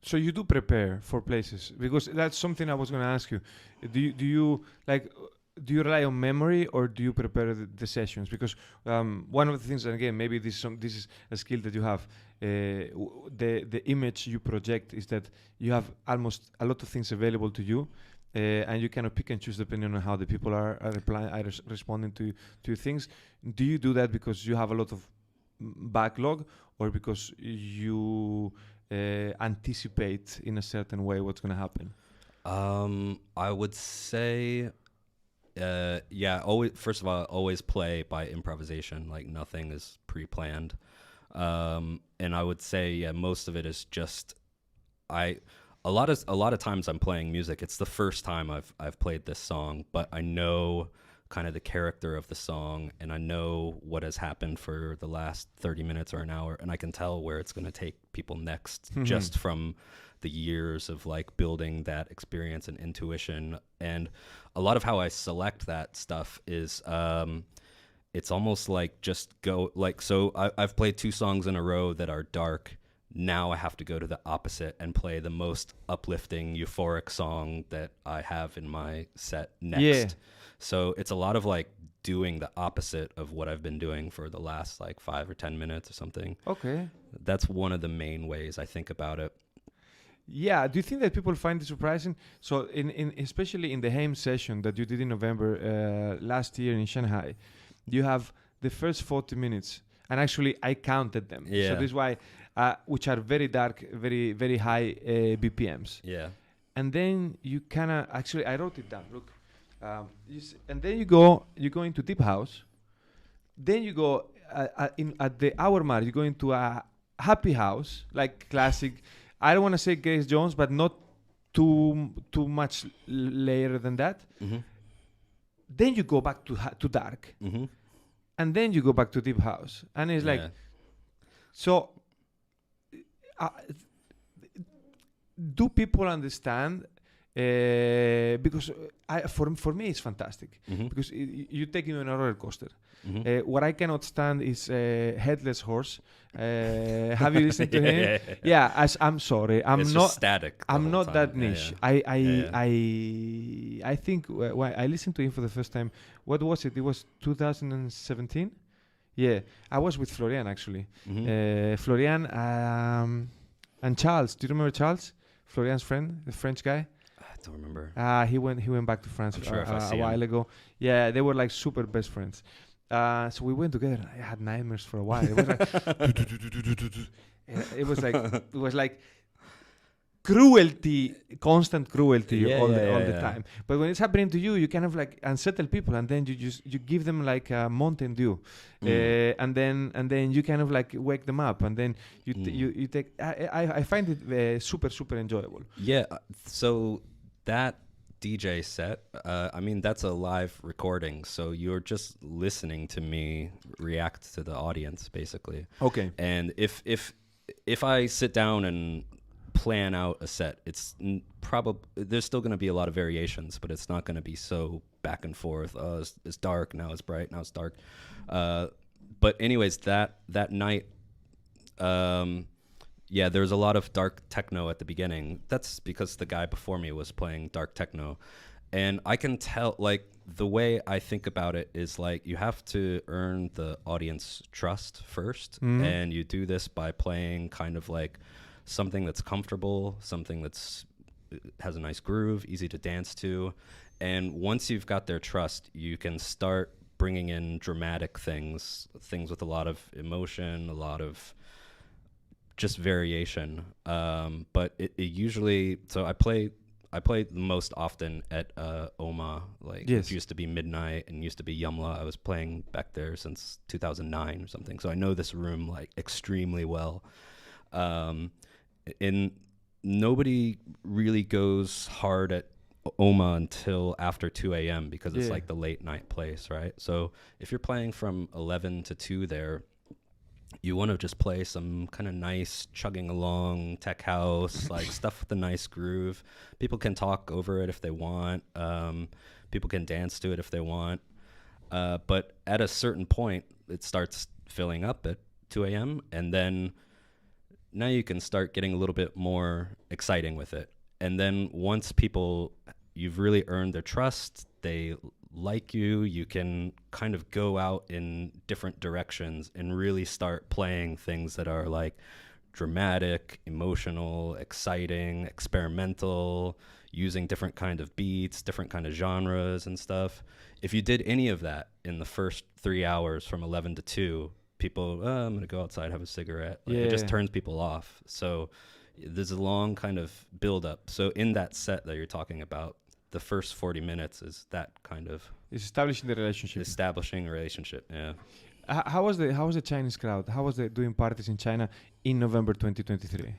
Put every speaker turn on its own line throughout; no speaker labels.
So you do prepare for places, because that's something I was going to ask you. Do you like do you rely on memory, or do you prepare the sessions? Because one of the things, and again, maybe this is a skill that you have. The image you project is that you have almost a lot of things available to you, and you kind of pick and choose depending on how the people are replying, responding to things. Do you do that because you have a lot of backlog, or because you anticipate in a certain way what's going to happen?
I would say, yeah, always, first of all, always play by improvisation. Like nothing is pre-planned. And I would say, yeah, most of it is just, a lot of times I'm playing music. It's the first time I've played this song, but I know kind of the character of the song, and I know what has happened for the last 30 minutes or an hour, and I can tell where it's going to take people next just from the years of like building that experience and intuition. And a lot of how I select that stuff is it's almost like just go like, so I've played 2 songs in a row that are dark. Now I have to go to the opposite and play the most uplifting, euphoric song that I have in my set next.
Yeah.
So it's a lot of like doing the opposite of what I've been doing for the last like 5 or 10 minutes or something.
Okay.
That's one of the main ways I think about it.
Yeah. Do you think that people find it surprising? So in especially in the Haim session that you did in November last year in Shanghai, you have the first 40 minutes, and actually I counted them.
Yeah.
So this is why, which are very dark, very very high BPMs.
Yeah.
And then you kind of, actually I wrote it down. Look, and then you go into deep house. Then you go at the hour mark. You go into a happy house, like classic. I don't want to say Grace Jones, but not too much later than that.
Mm-hmm.
Then you go back to dark,
Mm-hmm.
and then you go back to deep house, and it's like, so. Uh, do people understand? Because for me it's fantastic,
Mm-hmm.
because you take me on a roller coaster.
Mm-hmm.
What I cannot stand is Headless Horse. Have you listened to him? Yeah, I'm sorry, I'm
It's
not
just static. the
I'm
whole
not
time.
that
Yeah,
niche.
yeah.
I think when I listened to him for the first time, what was it? It was 2017. Yeah, I was with Florian actually.
Mhm.
Florian and Charles. Do you remember Charles? Florian's friend, the French guy.
I don't remember.
He went back to France
I'm sure if I see
a while
him.
ago. Yeah, they were like super best friends. So we went together. I had nightmares for a while. It was like it was like cruelty, constant cruelty all the time. But when it's happening to you, you kind of like unsettle people, and then you give them like a Mountain Dew, and then you kind of like wake them up, and then you take. I find it super enjoyable.
Yeah. So that DJ set, I mean, that's a live recording, so you're just listening to me react to the audience, basically.
Okay.
And if I sit down and plan out a set, it's probably, there's still going to be a lot of variations, but it's not going to be so back and forth. It's dark, now it's bright, now it's dark. But anyways, that night, yeah, there's a lot of dark techno at the beginning. That's because the guy before me was playing dark techno. And I can tell, like, the way I think about it is like you have to earn the audience trust first.
Mhm.
And you do this by playing kind of like something that's comfortable, something that's has a nice groove, easy to dance to. And once you've got their trust, you can start bringing in dramatic things with a lot of emotion, a lot of just variation. But it usually, so I play the most often at Oma, like
Yes.
which used to be Midnight and used to be Yumla. I was playing back there since 2009 or something, so I know this room like extremely well. And nobody really goes hard at Oma until after 2 a.m. because it's like the late night place, right? So if you're playing from 11 to 2 there, you want to just play some kind of nice chugging along tech house, like stuff with a nice groove. People can talk over it if they want. People can dance to it if they want. But at a certain point, it starts filling up at 2 a.m. And then now you can start getting a little bit more exciting with it. And then once people, you've really earned their trust, they like you, you can kind of go out in different directions and really start playing things that are like dramatic, emotional, exciting, experimental, using different kind of beats, different kind of genres and stuff. If you did any of that in the first 3 hours from 11 to 2, people, I'm going to go outside, have a cigarette. Like, it just turns people off. So there's a long kind of build up. So in that set that you're talking about, the first 40 minutes is that kind of
It's establishing the relationship.
establishing a relationship. Yeah.
How was the Chinese crowd? How was they doing parties in China in November 2023?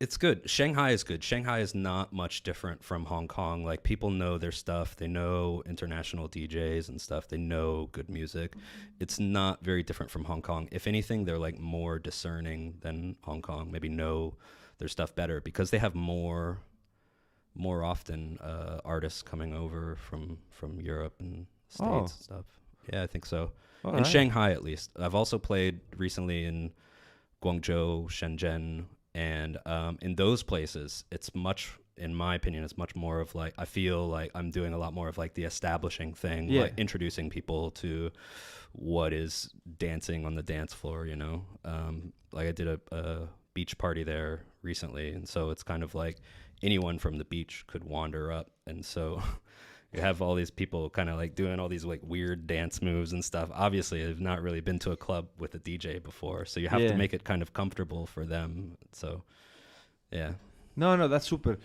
It's good. Shanghai is good. Shanghai is not much different from Hong Kong. Like, people know their stuff. They know international DJs and stuff. They know good music. It's not very different from Hong Kong. If anything, they're like more discerning than Hong Kong. Maybe know their stuff better because they have more often artists coming over from Europe and States and stuff. Yeah, I think so. In Shanghai, at least. I've also played recently in Guangzhou, Shenzhen, and in those places, it's much, in my opinion, it's much more of like, I feel like I'm doing a lot more of like the establishing thing, like introducing people to what is dancing on the dance floor, you know? Like, I did a beach party there recently, and so it's kind of like anyone from the beach could wander up, and so you have all these people kind of like doing all these like weird dance moves and stuff. Obviously, I've not really been to a club with a DJ before, so you have to make it kind of comfortable for them. So, yeah.
No, that's super.